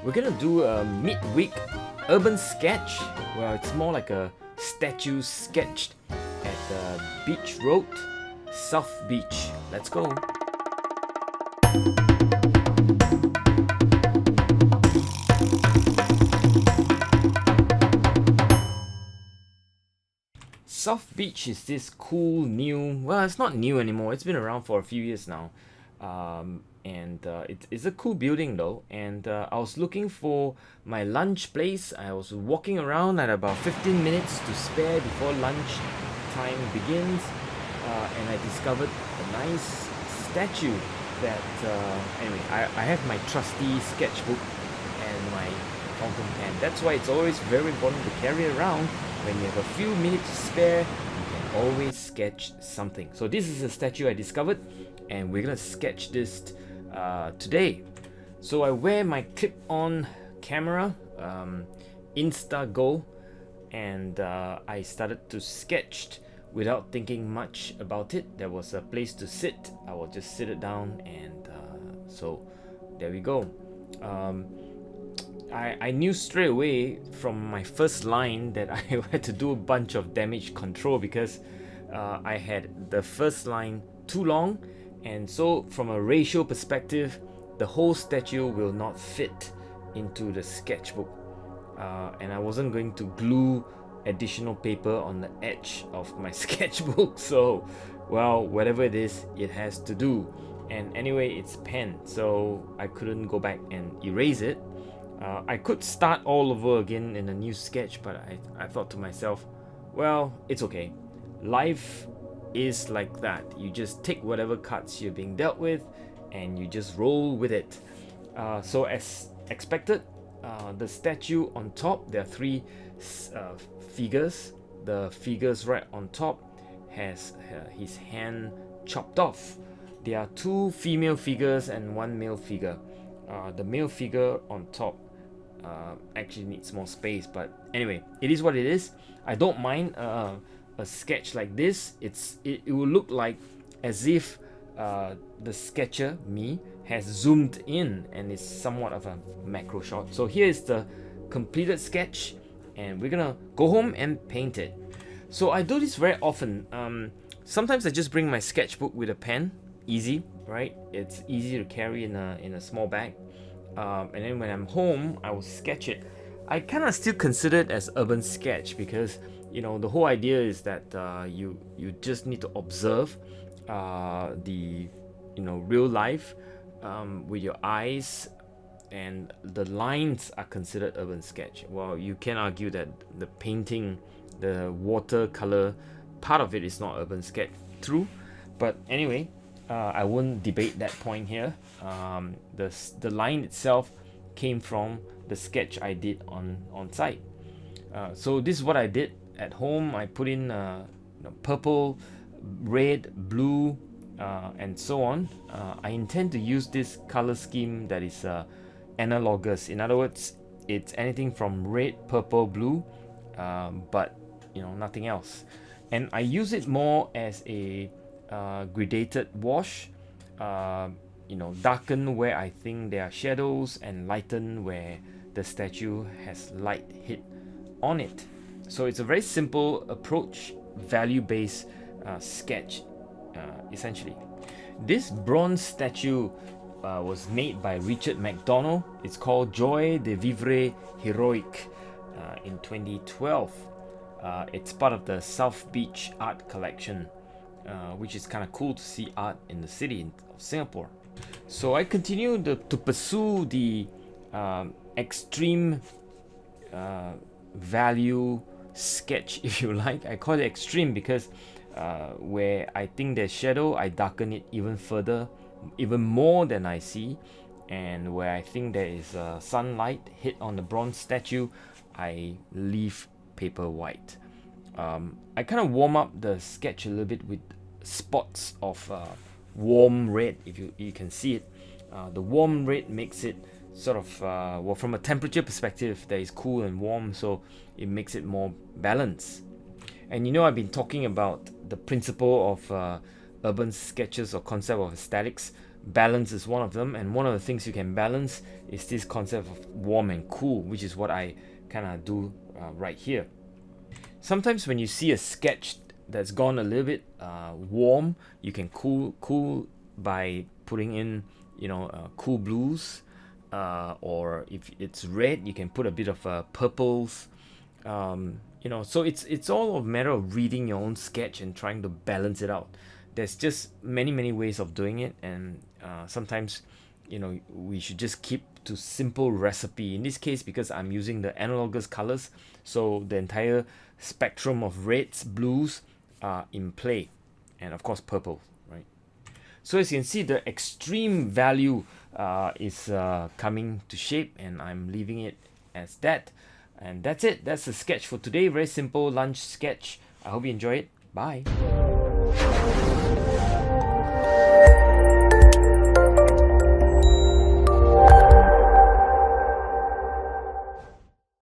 We're gonna do a midweek urban sketch. Well, it's more like a statue sketched at Beach Road, South Beach. Let's go. South Beach is this cool new, well, it's not new anymore, it's been around for a few years now. It's a cool building though. And I was looking for my lunch place. I was walking around at about 15 minutes to spare before lunch time begins. And I discovered a nice statue that, anyway, I have my trusty sketchbook and my fountain pen. That's why it's always very important to carry around. When you have a few minutes to spare, you can always sketch something. So this is a statue I discovered, and we're gonna sketch this today. So I wear my clip-on camera, Instago, and I started to sketch without thinking much about it. There was a place to sit. I will just sit it down, and so there we go. I knew straight away from my first line that I had to do a bunch of damage control because I had the first line too long, and so from a ratio perspective, the whole statue will not fit into the sketchbook, and I wasn't going to glue additional paper on the edge of my sketchbook, so well, whatever it is, it has to do. And anyway, it's pen, so I couldn't go back and erase it. I could start all over again in a new sketch, but I thought to myself, well, it's okay. Life is like that. You just take whatever cards you're being dealt with and you just roll with it. So as expected, the statue on top, there are three figures. The figures right on top has his hand chopped off. There are two female figures and one male figure. The male figure on top actually needs more space, but anyway, it is what it is. I don't mind a sketch like this. It will look like as if the sketcher, me, has zoomed in and is somewhat of a macro shot. So here is the completed sketch, and we're gonna go home and paint it. So I do this very often. Sometimes I just bring my sketchbook with a pen. Easy, right? It's easy to carry in a small bag. And then when I'm home, I will sketch it. I kind of still consider it as urban sketch because the whole idea is that you just need to observe the real life with your eyes, and the lines are considered urban sketch. Well, you can argue that the painting, the watercolor part of it is not urban sketch. True, but anyway. I won't debate that point here. The line itself came from the sketch I did on site. So this is what I did at home. I put in purple, red, blue, and so on. I intend to use this color scheme that is analogous. In other words, it's anything from red, purple, blue, but nothing else. And I use it more as a gradated wash, darken where I think there are shadows and lighten where the statue has light hit on it. So it's a very simple approach, value-based sketch, essentially. This bronze statue was made by Richard McDonald. It's called Joy de Vivre Heroic in 2012. It's part of the South Beach Art Collection. Which is kind of cool to see art in the city of Singapore. So I continue to pursue the extreme value sketch, if you like. I call it extreme because where I think there's shadow, I darken it even further, even more than I see. And where I think there is sunlight hit on the bronze statue, I leave paper white. I kind of warm up the sketch a little bit with spots of warm red, if you can see it. The warm red makes it sort of, from a temperature perspective, that is cool and warm, so it makes it more balanced. And I've been talking about the principle of urban sketches or concept of aesthetics balance is one of them, and one of the things you can balance is this concept of warm and cool, which is what I kind of do right here. Sometimes when you see a sketch that's gone a little bit warm, you can cool by putting in, cool blues, or if it's red, you can put a bit of purples. So it's all a matter of reading your own sketch and trying to balance it out. There's just many ways of doing it, and sometimes we should just keep to simple recipe. In this case, because I'm using the analogous colors, so the entire spectrum of reds, blues are in play, and of course purple, right? So as you can see, the extreme value is coming to shape, and I'm leaving it as that. And that's it. That's the sketch for today. Very simple lunch sketch. I hope you enjoy it. Bye.